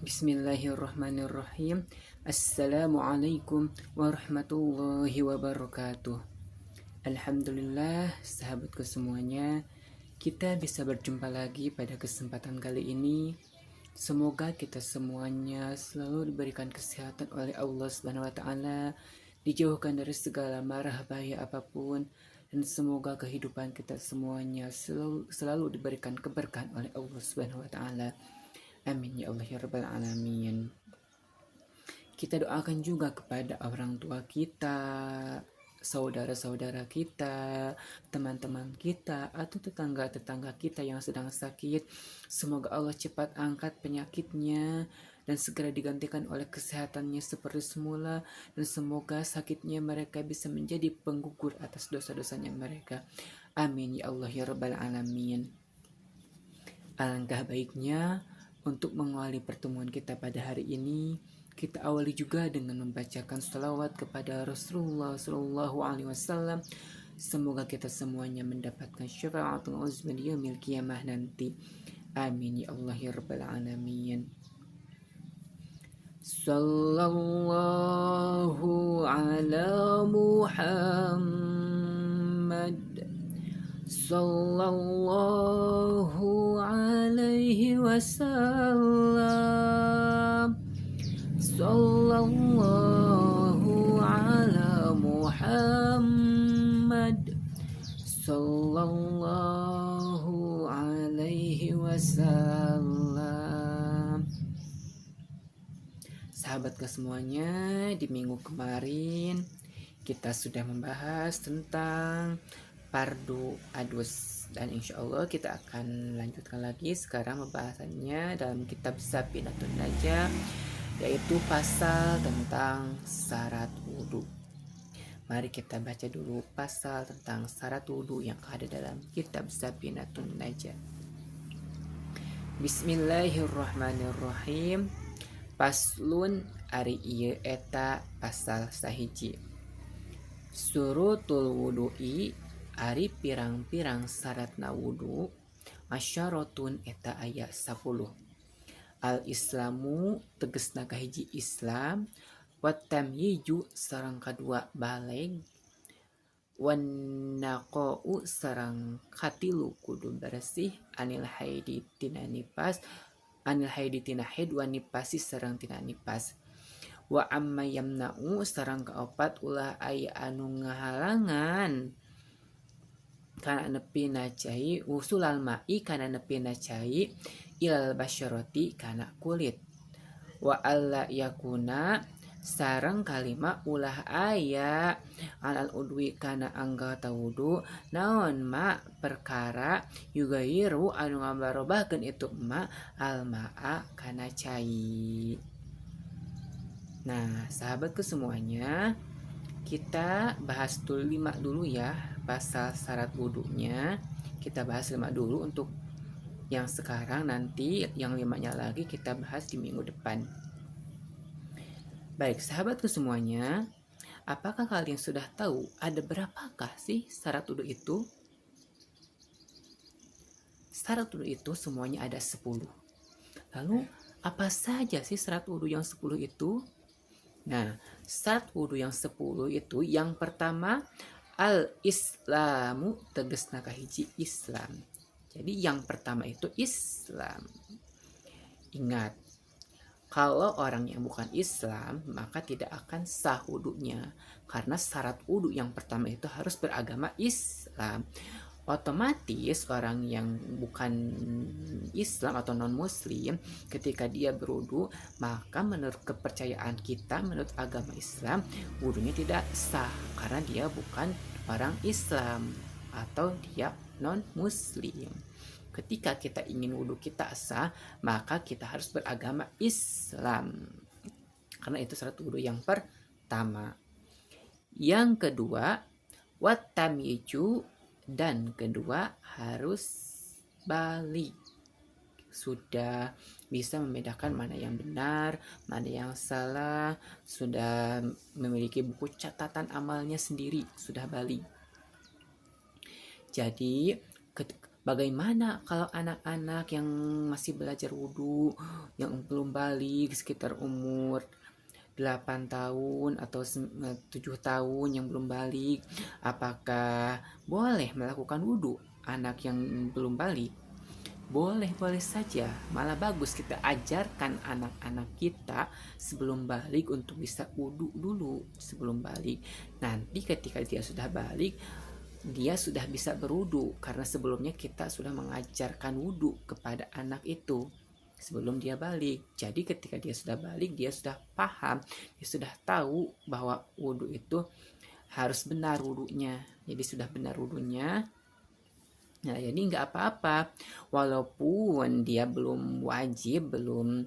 Bismillahirrahmanirrahim. Assalamualaikum warahmatullahi wabarakatuh. Alhamdulillah, sahabatku semuanya, kita bisa berjumpa lagi pada kesempatan kali ini. Semoga kita semuanya selalu diberikan kesehatan oleh Allah Subhanahu wa taala, dijauhkan dari segala marah bahaya apapun, dan semoga kehidupan kita semuanya selalu diberikan keberkahan oleh Allah Subhanahu wa taala. Amin ya Allah ya rabbal alamin. Kita doakan juga kepada orang tua kita, saudara-saudara kita, teman-teman kita, atau tetangga-tetangga kita yang sedang sakit. Semoga Allah cepat angkat penyakitnya dan segera digantikan oleh kesehatannya seperti semula, dan semoga sakitnya mereka bisa menjadi penggugur atas dosa-dosanya mereka. Amin ya Allah ya rabbal alamin. Alangkah baiknya untuk mengawali pertemuan kita pada hari ini, kita awali juga dengan membacakan salawat kepada Rasulullah Shallallahu Alaihi Wasallam. Semoga kita semuanya mendapatkan syafaatul uzma di yaumil qiyamah nanti. Amin ya Allah ya rabbal alamin. Sallallahu ala Muhammad. Sallallahu alaihi wasallam. Sallallahu ala Muhammad. Sallallahu alaihi wasallam. Sahabatku semuanya, di minggu kemarin kita sudah membahas tentang Pardu Adus, dan insya Allah kita akan lanjutkan lagi sekarang pembahasannya dalam kitab Safinatun Najah, yaitu pasal tentang syarat wudhu. Mari kita baca dulu pasal tentang syarat wudhu yang ada dalam kitab Safinatun Najah. Bismillahirrahmanirrahim. Paslun ari ieu eta pasal sahiji. Surutul wudu'i ari pirang-pirang syaratna wudu, asyaratun eta aya 10. Al islamu tegesna kahiji Islam, wat tamyiju sareng kadua baleg, wan naqau sareng katilu kudu bersih, anil haidi tina nifas, anil haidi tina haid, wan nifasi sareng tina nifas. Wa amma yamna'u sareng kaopat ulah aya anu ngahalangan kana nepi na cai, usulal ma'i kana nepi na cai, ilal basyarati kana kulit. Wa alla yakuna sareng kalima ulah aya alal udwi kana anggota wudu, naon ma perkara yugairu anu ngabarobahkeun itu ma al ma'a kana cai. Nah, sahabatku semuanya, kita bahas dulu 5 dulu ya, pasal syarat wudhunya. Kita bahas 5 dulu untuk yang sekarang, nanti yang 5-nya lagi kita bahas di minggu depan. Baik, sahabatku semuanya, apakah kalian sudah tahu ada berapakah sih syarat wudhu itu? Syarat wudhu itu semuanya ada 10. Lalu apa saja sih syarat wudhu yang 10 itu? Nah, syarat wudhu yang 10 itu yang pertama al-islamu tegesna kahiji Islam. Jadi yang pertama itu Islam. Ingat, kalau orang yang bukan Islam maka tidak akan sah wudhunya, karena syarat wudhu yang pertama itu harus beragama Islam. Otomatis orang yang bukan Islam atau non muslim ketika dia berwudu, maka menurut kepercayaan kita, menurut agama Islam, wudunya tidak sah karena dia bukan orang Islam atau dia non muslim. Ketika kita ingin wudu kita sah, maka kita harus beragama Islam, karena itu syarat wudu yang pertama. Yang kedua, wat tamyiju, dan kedua harus balik, sudah bisa membedakan mana yang benar, mana yang salah, sudah memiliki buku catatan amalnya sendiri, sudah balik. Jadi Bagaimana kalau anak-anak yang masih belajar wudhu, yang belum balik sekitar umur 8 tahun atau 7 tahun yang belum balik, apakah boleh melakukan wudhu anak yang belum balik? Boleh-boleh saja, malah bagus kita ajarkan anak-anak kita sebelum balik untuk bisa wudhu dulu sebelum balik. Nanti ketika dia sudah balik, dia sudah bisa berwudhu karena sebelumnya kita sudah mengajarkan wudhu kepada anak itu sebelum dia balik. Jadi ketika dia sudah balik, dia sudah paham, dia sudah tahu bahwa wudhu itu harus benar wudhunya. Jadi sudah benar wudhunya. Nah, jadi nggak apa-apa, walaupun dia belum wajib, belum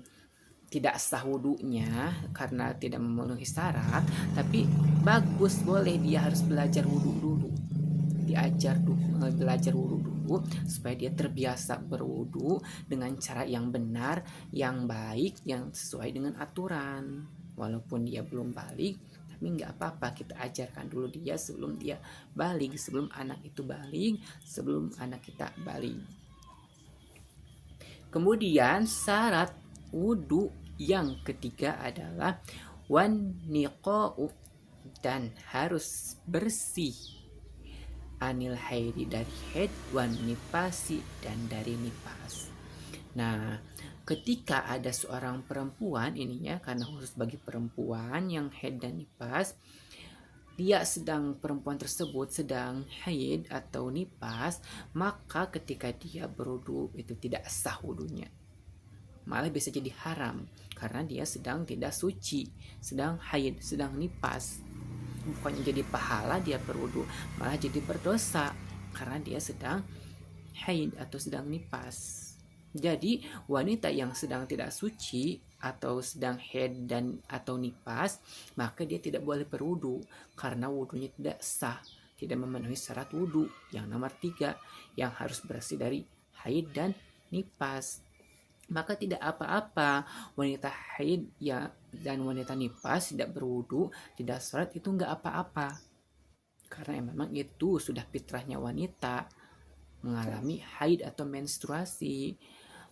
tidak sah wudhunya karena tidak memenuhi syarat, tapi bagus, boleh dia harus belajar wudhu dulu. Diajar belajar wudhu dulu supaya dia terbiasa berwudhu dengan cara yang benar, yang baik, yang sesuai dengan aturan. Walaupun dia belum balik, tapi nggak apa-apa, kita ajarkan dulu dia sebelum dia balik, sebelum anak itu balik, sebelum anak kita balik. Kemudian syarat wudhu yang ketiga adalah wan niqa'u, dan harus bersih anil haidi, dari haid, wan nipasi, dan dari nipas. Nah, ketika ada seorang perempuan ininya, karena khusus bagi perempuan yang haid dan nipas, perempuan tersebut sedang haid atau nipas, maka ketika dia berwudu itu tidak sah wudunya, malah bisa jadi haram karena dia sedang tidak suci, sedang haid, sedang nipas. Bukannya jadi pahala dia berwudu, malah jadi berdosa karena dia sedang haid atau sedang nipas. Jadi wanita yang sedang tidak suci atau sedang haid dan atau nipas, maka dia tidak boleh berwudu karena wudunya tidak sah, tidak memenuhi syarat wudu yang nomor 3, yang harus bersih dari haid dan nipas. Maka tidak apa-apa wanita haid ya dan wanita nipas tidak berwudu, tidak sholat, itu nggak apa-apa karena memang itu sudah fitrahnya wanita mengalami haid atau menstruasi.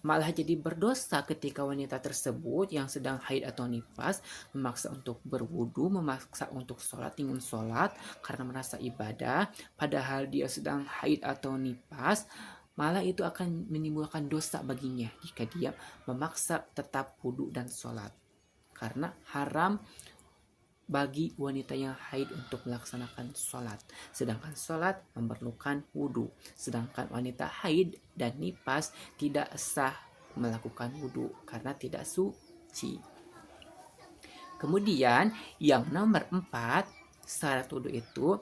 Malah jadi berdosa ketika wanita tersebut yang sedang haid atau nipas memaksa untuk berwudu, memaksa untuk sholat, ingin sholat karena merasa ibadah, padahal dia sedang haid atau nipas. Malah itu akan menimbulkan dosa baginya jika dia memaksa tetap wudu dan sholat, karena haram bagi wanita yang haid untuk melaksanakan sholat, sedangkan sholat memerlukan wudhu, sedangkan wanita haid dan nipas tidak sah melakukan wudhu karena tidak suci. Kemudian yang nomor 4 syarat wudhu itu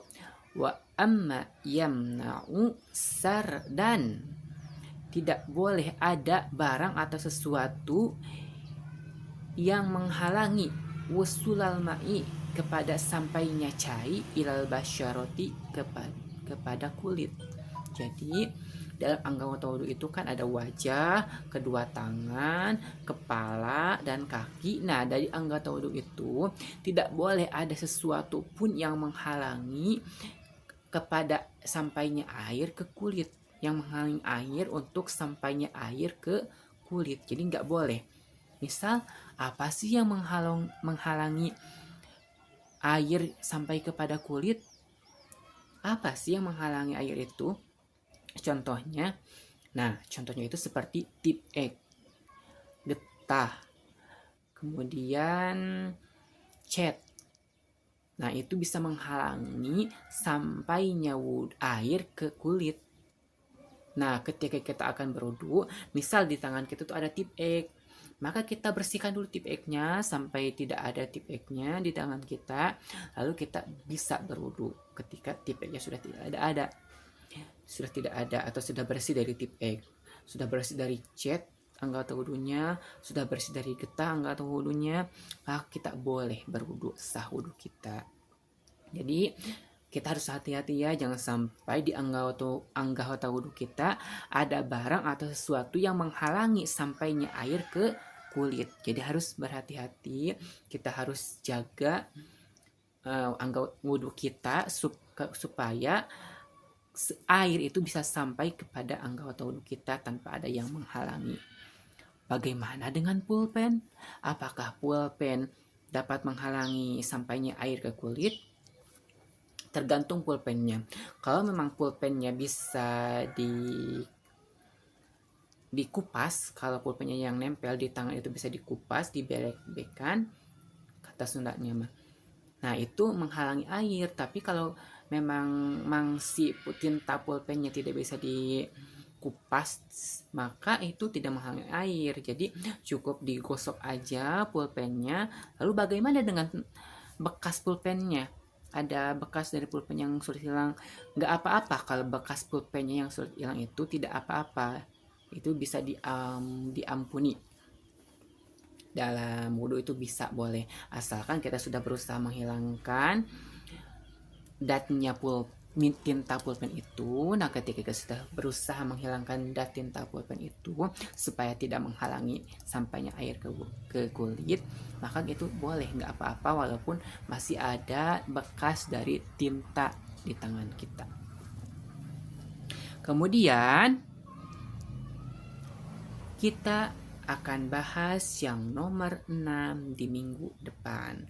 wa amma yamna'u sardan, tidak boleh ada barang atau sesuatu yang menghalangi wusulal ma'i, kepada sampainya cai, ilal basyaroti, kepada kulit. Jadi dalam anggota wudhu itu kan ada wajah, kedua tangan, kepala, dan kaki. Nah, dari anggota wudhu itu tidak boleh ada sesuatu pun yang menghalangi kepada sampainya air ke kulit, yang menghalangi air untuk sampainya air ke kulit. Jadi nggak boleh. Misal, apa sih yang menghalangi air sampai kepada kulit? Apa sih yang menghalangi air itu? Contohnya itu seperti tip egg, getah, kemudian cat. Nah, itu bisa menghalangi sampainya air ke kulit. Nah, ketika kita akan berwudu, misal di tangan kita tuh ada tip egg, maka kita bersihkan dulu tip egg-nya sampai tidak ada tip egg-nya di tangan kita, lalu kita bisa berwudu ketika tip egg-nya sudah tidak ada atau sudah bersih dari tip egg, sudah bersih dari cat anggota wudunya, sudah bersih dari getah anggota wudunya, maka kita boleh berwudu, sah wudu kita. Jadi kita harus hati-hati ya, jangan sampai di anggota wudhu kita ada barang atau sesuatu yang menghalangi sampainya air ke kulit. Jadi harus berhati-hati, kita harus jaga anggota wudhu kita supaya air itu bisa sampai kepada anggota wudhu kita tanpa ada yang menghalangi. Bagaimana dengan pulpen? Apakah pulpen dapat menghalangi sampainya air ke kulit? Tergantung pulpennya. Kalau memang pulpennya bisa dikupas, kalau pulpennya yang nempel di tangan itu bisa dikupas, dibelek-belekan, kata Sundanya mah. Nah, itu menghalangi air. Tapi kalau memang si tinta pulpennya tidak bisa dikupas, maka itu tidak menghalangi air. Jadi cukup digosok aja pulpennya. Lalu bagaimana dengan bekas pulpennya? Ada bekas dari pulpen yang sulit hilang, nggak apa-apa. Kalau bekas pulpennya yang sulit hilang itu tidak apa-apa, itu bisa diampuni. Dalam wudhu itu bisa, boleh, asalkan kita sudah berusaha menghilangkan datnya tinta pulpen itu. Nah, ketika kita sudah berusaha menghilangkan dat tinta pulpen itu supaya tidak menghalangi sampainya air ke kulit, maka itu boleh, nggak apa-apa walaupun masih ada bekas dari tinta di tangan kita. Kemudian kita akan bahas yang nomor 6 di minggu depan.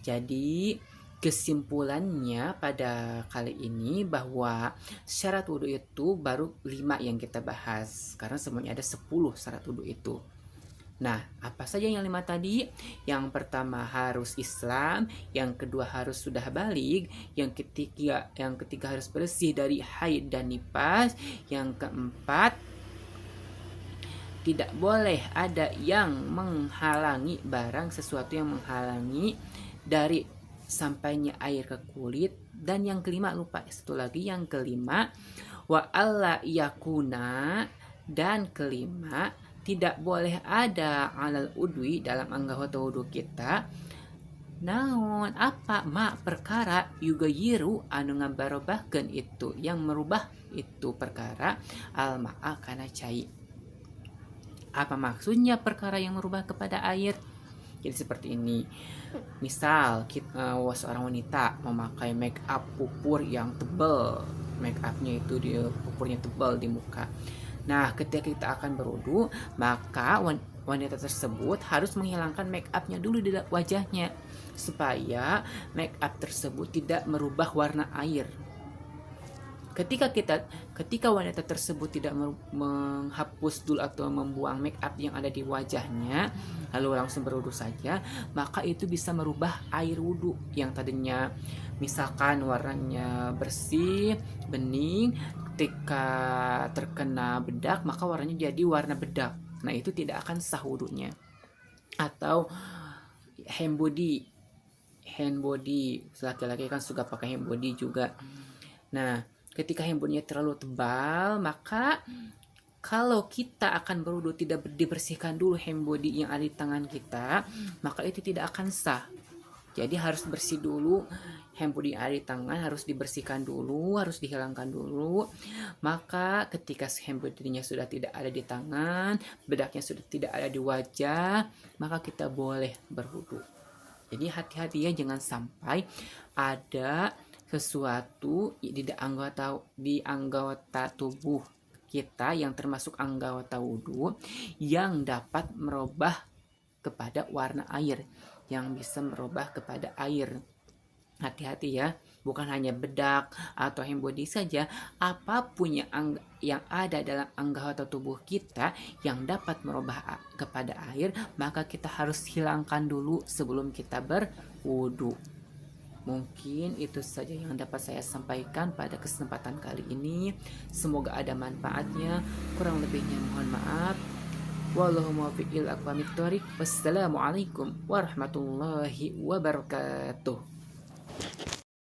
Jadi kesimpulannya pada kali ini bahwa syarat wudhu itu baru 5 yang kita bahas, karena semuanya ada 10 syarat wudhu itu. Nah, apa saja yang 5 tadi? Yang pertama harus Islam, yang kedua harus sudah baligh, yang ketiga harus bersih dari haid dan nifas, yang keempat tidak boleh ada yang menghalangi sesuatu yang menghalangi dari sampainya air ke kulit. Dan yang kelima, lupa satu lagi, yang kelima wa alla yakuna, dan kelima tidak boleh ada alal udwi dalam anggota wudhu kita naon apa perkara yugayiru anu ngabarobahkeun itu, yang merubah itu perkara al-ma'a kana cai. Apa maksudnya perkara yang merubah kepada air? Jadi seperti ini. Misal seorang wanita memakai make up pupur yang tebal, make upnya itu pupurnya tebal di muka. Nah, ketika kita akan berwudu, maka wanita tersebut harus menghilangkan make upnya dulu di wajahnya supaya make up tersebut tidak merubah warna air. Ketika wanita tersebut tidak menghapus dulu atau membuang make up yang ada di wajahnya, lalu langsung berwudu saja, maka itu bisa merubah air wudu yang tadinya misalkan warnanya bersih, bening, ketika terkena bedak maka warnanya jadi warna bedak. Nah, itu tidak akan sah wudunya. Atau hand body, laki-laki kan suka pakai hand body juga. Nah, ketika handbodynya terlalu tebal, maka kalau kita akan berwudu tidak dibersihkan dulu handbody yang ada di tangan kita, maka itu tidak akan sah. Jadi harus bersih dulu, handbody yang ada di tangan harus dibersihkan dulu, harus dihilangkan dulu. Maka ketika handbodynya sudah tidak ada di tangan, bedaknya sudah tidak ada di wajah, maka kita boleh berwudu. Jadi hati-hati ya, jangan sampai ada sesuatu di anggota tubuh kita yang termasuk anggota wudhu yang dapat merubah kepada warna air, yang bisa merubah kepada air. Hati-hati ya, bukan hanya bedak atau handbody saja, apapun yang ada dalam anggota tubuh kita yang dapat merubah kepada air, maka kita harus hilangkan dulu sebelum kita berwudhu. Mungkin itu saja yang dapat saya sampaikan pada kesempatan kali ini. Semoga ada manfaatnya. Kurang lebihnya mohon maaf. Wallahu muwaffiq ila aqwamit thoriq. Wassalamualaikum warahmatullahi wabarakatuh.